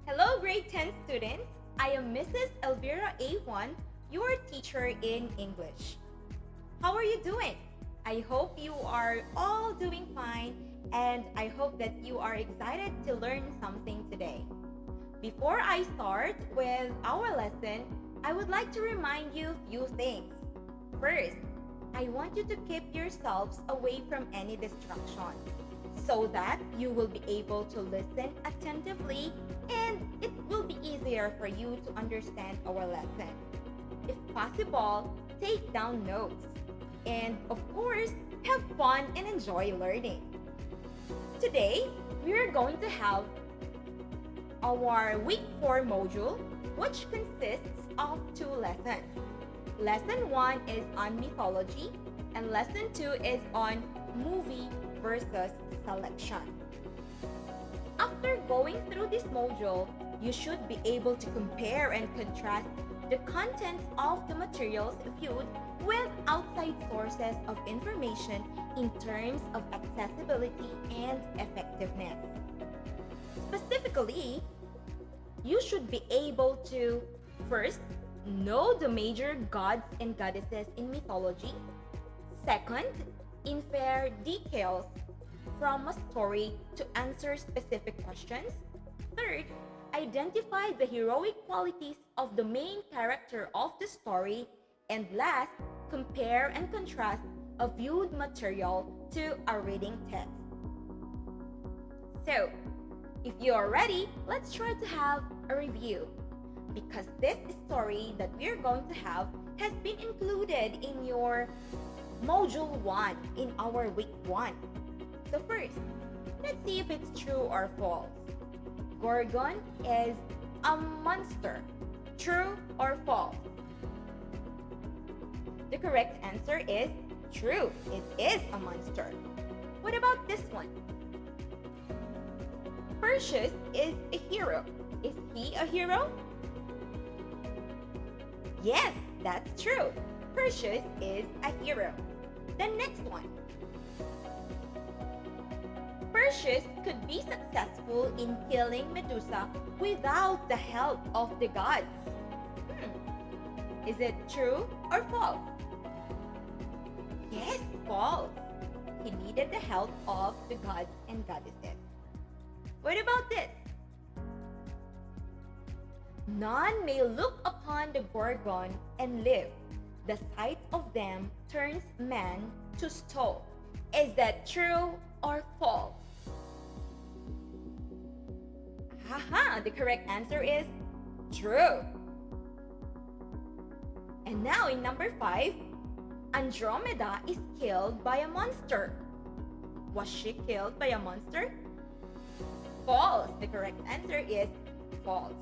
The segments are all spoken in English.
Hello, grade 10 students. I am Mrs. Elvira A1, your teacher in English. How are you doing? I hope you are all doing fine, and I hope that you are excited to learn something today. Before I start with our lesson, I would like to remind you a few things. First, I want you to keep yourselves away from any distraction so that you will be able to listen attentively and it will be easier for you to understand our lesson. If possible, take down notes. And of course, have fun and enjoy learning. Today, we are going to have our week 4 module, which consists of 2 lessons. Lesson 1 is on mythology, and lesson 2 is on movie versus selection. After going through this module, you should be able to compare and contrast the contents of the materials viewed with outside sources of information in terms of accessibility and effectiveness. Specifically, you should be able to first know the major gods and goddesses in mythology. Second, infer details from a story to answer specific questions. Third, identify the heroic qualities of the main character of the story. And last, compare and contrast a viewed material to a reading text. So, if you are ready, let's try to have a review. Because this story that we are going to have has been included in your Module 1 in our Week 1. So first, let's see if it's true or false. Gorgon is a monster. True or false? The correct answer is true. It is a monster. What about this one? Perseus is a hero. Is he a hero? Yes, that's true. Perseus is a hero. The next one. Perseus could be successful in killing Medusa without the help of the gods. Is it true or false? Yes, false. He needed the help of the gods and goddesses. What about this? None may look upon the Gorgon and live. The sight of them turns man to stone. Is that true or false? Haha, the correct answer is true. And now in number 5, Andromeda is killed by a monster. Was she killed by a monster? False. The correct answer is false.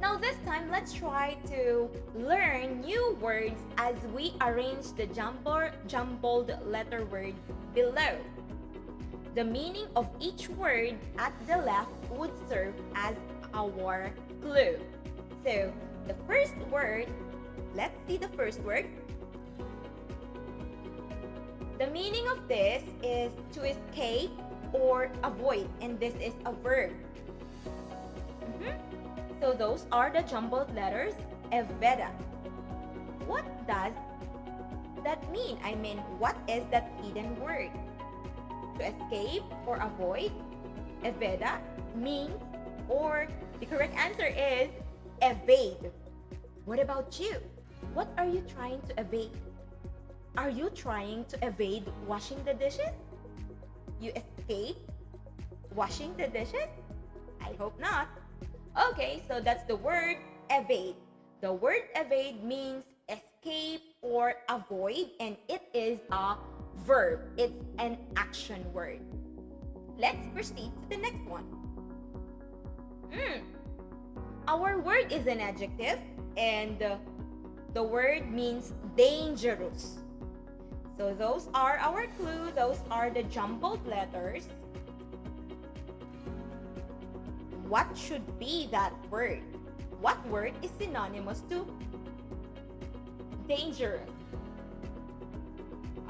Now this time, let's try to learn new words as we arrange the jumbled letter word below. The meaning of each word at the left would serve as our clue. So, the first word, let's see the first word. The meaning of this is to escape or avoid, and this is a verb. So those are the jumbled letters, eveda. What does that mean? I mean, what is that hidden word? To escape or avoid, eveda means, or the correct answer is evade. What about you? What are you trying to evade? Are you trying to evade washing the dishes? You escape washing the dishes? I hope not. Okay, so that's the word evade. The word evade means escape or avoid, and it is a verb. It's an action word. Let's proceed to the next one. Our word is an adjective, and the word means dangerous. So those are our clue. Those are the jumbled letters. What should be that word? What word is synonymous to dangerous?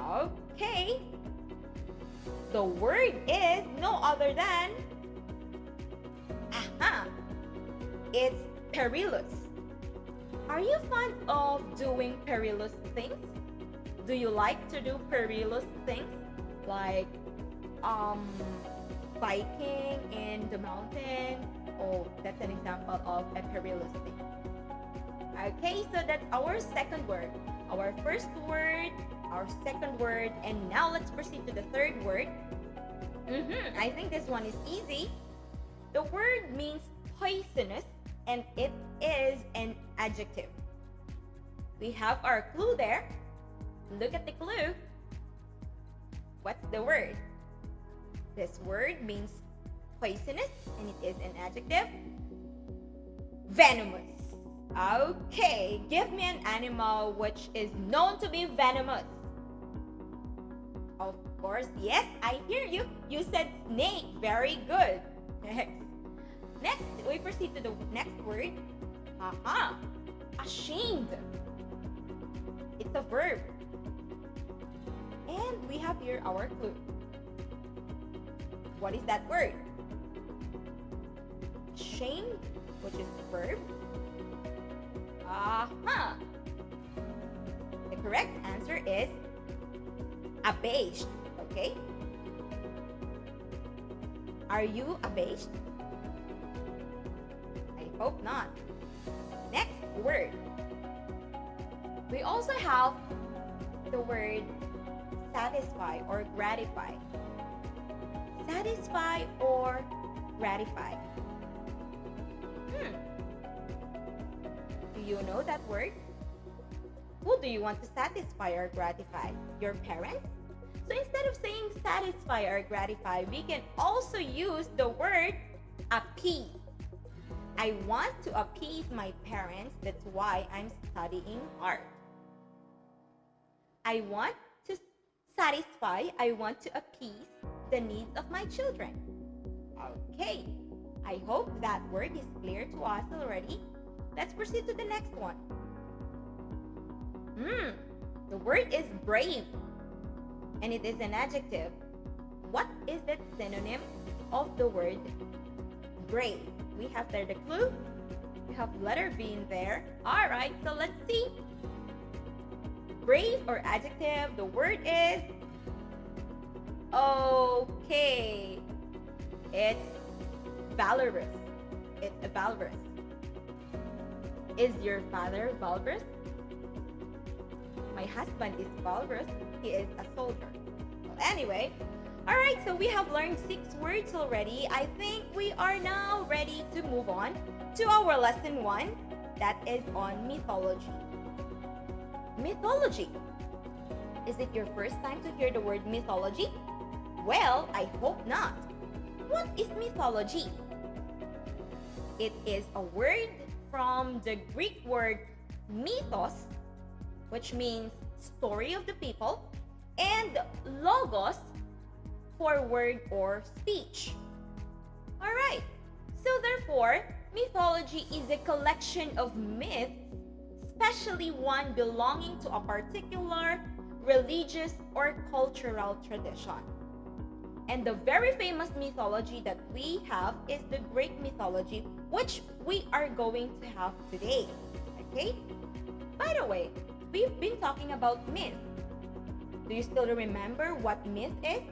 Okay. The word is no other than Aha! It's perilous. Are you fond of doing perilous things? Do you like to do perilous things? Like um biking in the mountain? Oh, that's an example of a perilous thing. Okay, so that's our second word. Our first word, our second word, and now let's proceed to the third word. I think this one is easy. The word means poisonous and it is an adjective. We have our clue there. Look at the clue. What's the word? This word means poisonous and it is an adjective. Venomous. Okay, give me an animal which is known to be venomous. Of course, yes, I hear you. You said snake. Very good. Next, we proceed to the next word. Ashamed. It's a verb. And we have here our clue. What is that word? Ashamed, which is the verb. The correct answer is abased. Okay? Are you abased? I hope not. Next word. We also have the word satisfy or gratify. Satisfy or gratify. Do you know that word? Who do you want to satisfy or gratify? Your parents? So instead of saying satisfy or gratify, we can also use the word appease. I want to appease my parents, that's why I'm studying art. I want to satisfy, I want to appease the needs of my children. Okay, I hope that word is clear to us already. Let's proceed to the next one. The word is brave, and it is an adjective. What is the synonym of the word brave? We have there the clue. We have letter B in there. All right, so let's see. Brave or adjective, the word is okay. It's valorous. It's a valorous. Is your father valorous? My husband is valorous. He is a soldier. Well, anyway, all right, so we have learned 6 words already. I think we are now ready to move on to our lesson 1, that is on mythology. Mythology. Is it your first time to hear the word mythology? Well, I hope not. What is mythology? It is a word from the Greek word mythos, which means story of the people, and logos for word or speech. All right, so therefore, mythology is a collection of myths, especially one belonging to a particular religious or cultural tradition. And the very famous mythology that we have is the Greek mythology, which we are going to have today. Okay? By the way, we've been talking about myth. Do you still remember what myth is?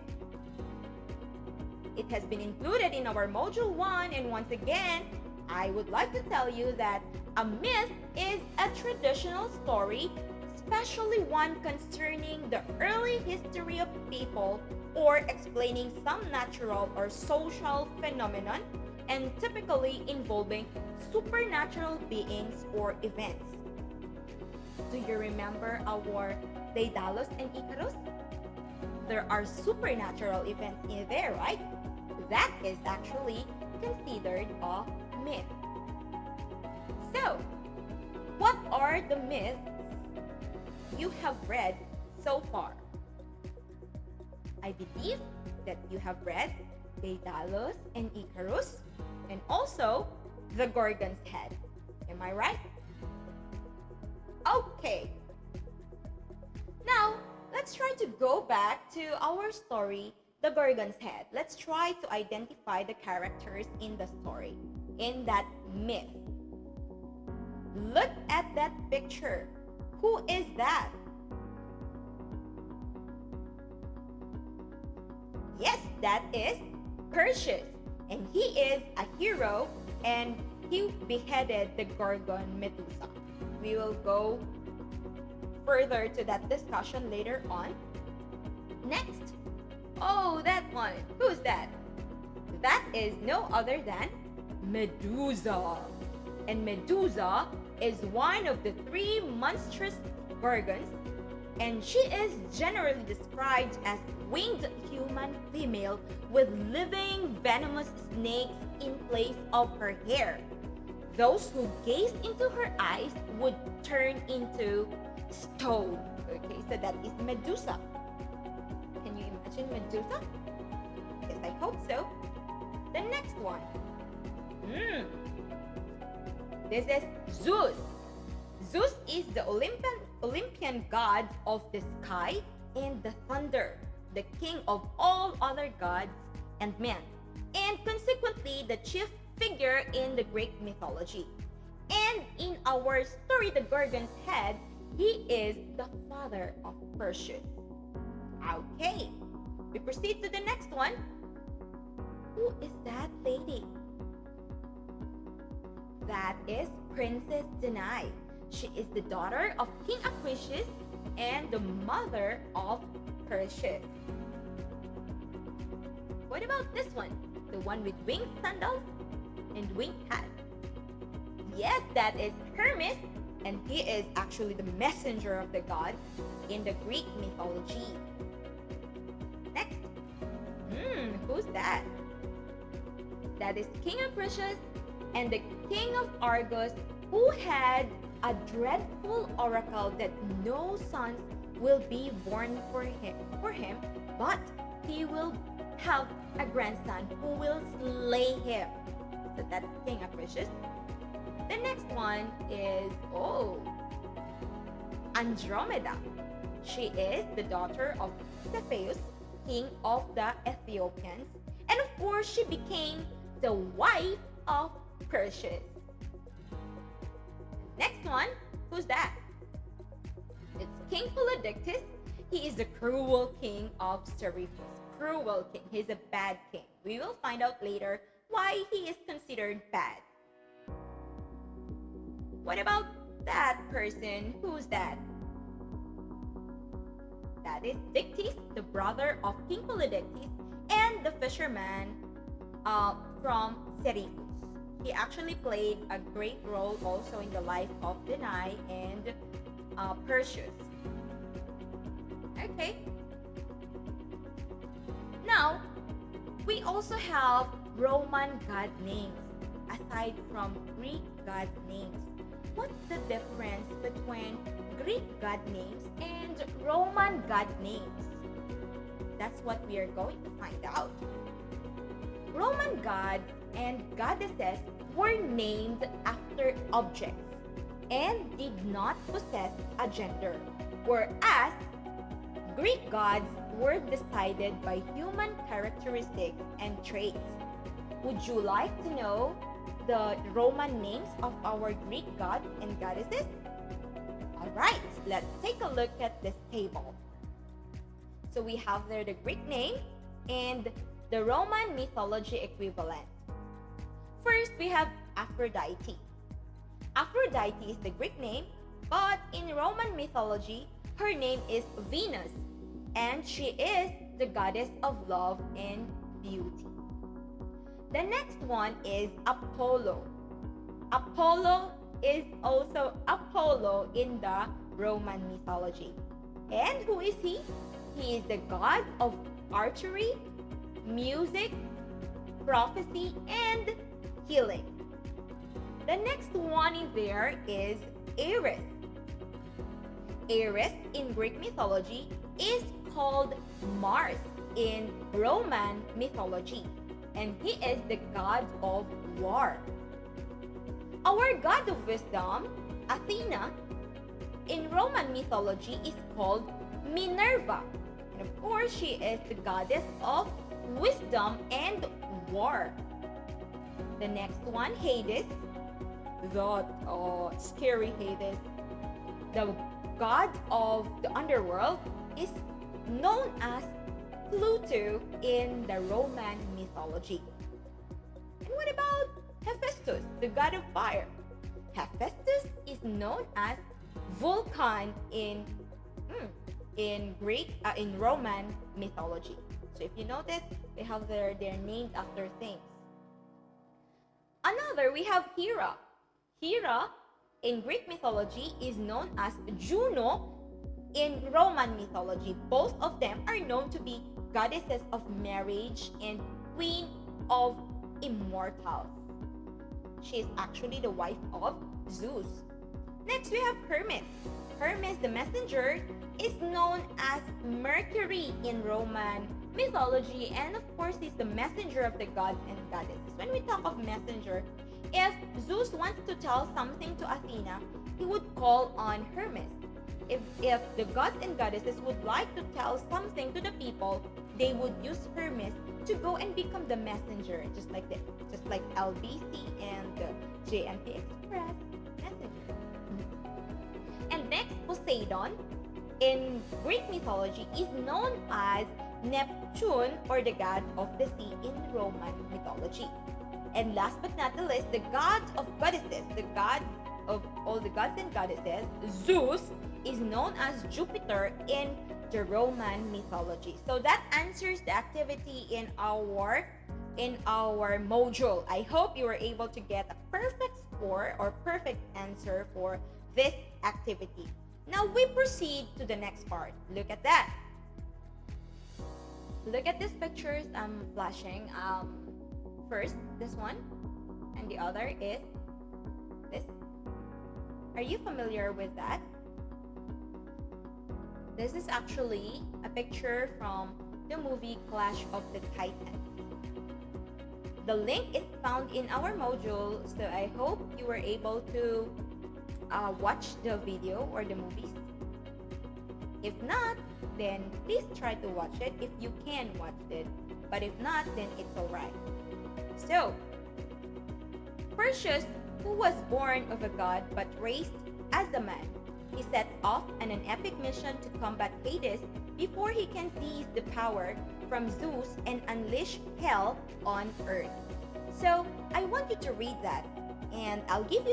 It has been included in our module 1, and once again, I would like to tell you that a myth is a traditional story, especially one concerning the early history of people or explaining some natural or social phenomenon, and typically involving supernatural beings or events. Do you remember our Daedalus and Icarus? There are supernatural events in there, right? That is actually considered a myth. So, what are the myths you have read so far? I believe that you have read Daedalus and Icarus, and also the Gorgon's head. Am I right? Okay. Now, let's try to go back to our story, the Gorgon's head. Let's try to identify the characters in the story. in that myth. Look at that picture. Who is that? Yes, that is Perseus. And he is a hero, and he beheaded the Gorgon Medusa. We will go further to that discussion later on. Next. Oh, that one. Who's that? That is no other than Medusa. And Medusa is one of the 3 monstrous gorgons, and she is generally described as winged human female with living venomous snakes in place of her hair. Those who gazed into her eyes would turn into stone. Okay, so that is Medusa. Can you imagine Medusa? Yes, I hope so. The next one. This is Zeus. Zeus is the Olympian god of the sky and the thunder, the king of all other gods and men, and consequently the chief figure in the Greek mythology. And in our story, The Gorgon's Head, he is the father of Perseus. Okay, we proceed to the next one. Who is that lady? That is Princess Danae. She is the daughter of King Acrisius and the mother of Perseus. What about this one? The one with winged sandals and winged hat. Yes, that is Hermes, and he is actually the messenger of the gods in the Greek mythology. Next. Who's that? That is King Acrisius and the king of Argos, who had a dreadful oracle that no sons will be born for him, but he will have a grandson who will slay him. So that's King Acrisius. The next one is, Andromeda. She is the daughter of Cepheus, king of the Ethiopians. And of course, she became the wife of Perseus. Next one, who's that? It's King Polydectes. He is the cruel king of Seriphus. Cruel king. He's a bad king. We will find out later why he is considered bad. What about that person? Who's that? That is Dictys, the brother of King Polydectes and the fisherman from Seriphus. He actually played a great role also in the life of Danae and Perseus. Okay. Now, we also have Roman god names aside from Greek god names. What's the difference between Greek god names and Roman god names? That's what we are going to find out. Roman gods and goddesses were named after objects and did not possess a gender, whereas Greek gods were decided by human characteristics and traits. Would you like to know the Roman names of our Greek gods and goddesses? Alright, let's take a look at this table. So we have there the Greek name and the Roman mythology equivalent. First, we have Aphrodite. Aphrodite is the Greek name, but in Roman mythology, her name is Venus, and she is the goddess of love and beauty. The next one is Apollo. Apollo is also Apollo in the Roman mythology. And who is he? He is the god of archery, music, prophecy, and healing. The next one in there is Ares. Ares in Greek mythology is called Mars in Roman mythology, and he is the god of war. Our god of wisdom, Athena, in Roman mythology is called Minerva. And of course, she is the goddess of wisdom and war. The next one, Hades, the scary Hades, the god of the underworld, is known as Pluto in the Roman mythology. And what about Hephaestus, the god of fire? Hephaestus is known as Vulcan in Roman mythology. So if you notice, they have they're named after things. Another, we have Hera. Hera in Greek mythology is known as Juno in Roman mythology. Both of them are known to be goddesses of marriage and queen of immortals. She is actually the wife of Zeus. Next, we have Hermes. Hermes the messenger is known as Mercury in Roman mythology, and of course he's the messenger of the gods and goddesses. When we talk of messenger, if Zeus wants to tell something to Athena, he would call on Hermes. If the gods and goddesses would like to tell something to the people, they would use Hermes to go and become the messenger, just like this, just like LBC and JNT Express messenger. And next, Poseidon in Greek mythology is known as Neptune, or the god of the sea in Roman mythology. And last but not the least, the god of goddesses, the god of all the gods and goddesses, Zeus, is known as Jupiter in the Roman mythology. So that answers the activity in our module. I hope you were able to get a perfect score or perfect answer for this activity. Now we proceed to the next part. Look at that. Look at these pictures I'm flashing. First, this one, and the other is this. Are you familiar with that? This is actually a picture from the movie Clash of the Titans. The link is found in our module, so I hope you were able to watch the video or the movies. If not, then please try to watch it if you can watch it. But if not, then it's alright. So, Perseus, who was born of a god but raised as a man, he set off on an epic mission to combat Hades before he can seize the power from Zeus and unleash hell on earth. So, I want you to read that, and I'll give you